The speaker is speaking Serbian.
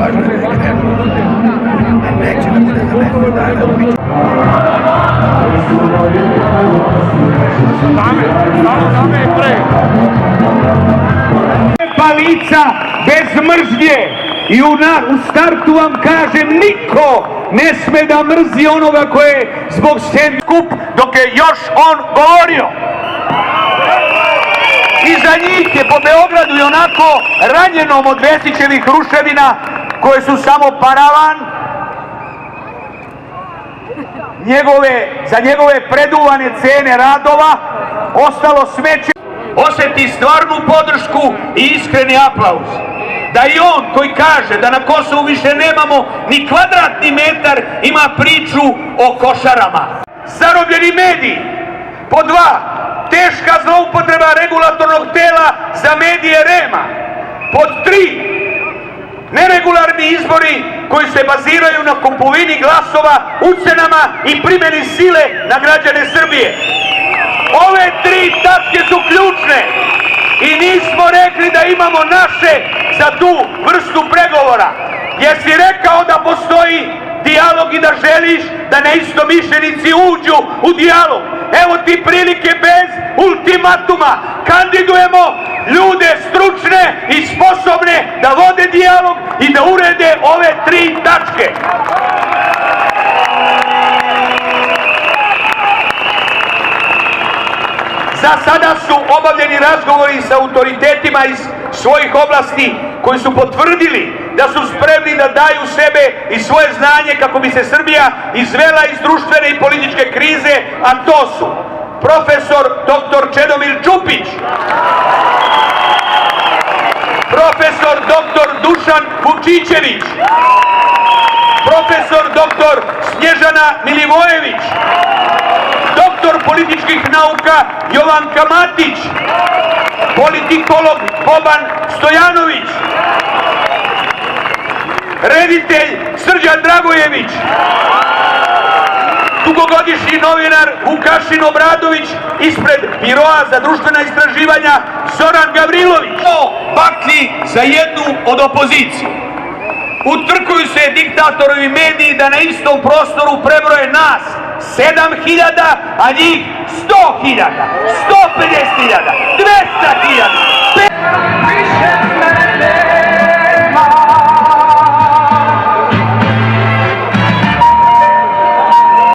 važno je da krenu. Neće da bude za neko dana. Dame je pre. Lica bez mržnje i u startu vam kažem, niko ne sme da mrzi onoga koje je zbog skup dok je još on govorio. Iza njih je po Beogradu i onako ranjenom od Vesićevih ruševina koje su samo paravan za njegove preduvane cene radova ostalo smeće. Osjeti stvarnu podršku i iskreni aplauz. Da i on koji kaže da na Kosovu više nemamo ni kvadratni metar ima priču o košarama. Zarobljeni mediji. Po 2. Teška zloupotreba regulatornog tela za medije REM-a. Pod 3. Neregularni izbori koji se baziraju na kupovini glasova, ucenama i primjeni sile na građane Srbije. Ove 3 tačke su ključne i nismo rekli da imamo naše za tu vrstu pregovora. Jesi rekao da postoji dijalog i da želiš da neistomišljenici uđu u dijalog? Evo ti prilike bez ultimatuma. Kandidujemo ljude stručne i sposobne da vode dijalog i da urede ove 3 tačke. Za sada su obavljeni razgovori sa autoritetima iz svojih oblasti koji su potvrdili da su spremni da daju sebe i svoje znanje kako bi se Srbija izvela iz društvene i političke krize, a to su profesor dr. Čedomir Čupić, profesor dr. Dušan Vučićević, profesor dr. Snježana Milivojević, doktor političkih nauka Jovanka Matić, politikolog Boban Stojanović, reditelj Srđan Dragojević, dugogodišnji novinar Vukašin Obradović ispred Biroa za društvena istraživanja Zoran Gavrilović. Baklji za jednu od opozicije. Utrkuju se diktatorovi mediji da na istom prostoru prebroje nas 7.000, a njih 100.000, 150.000, 200.000.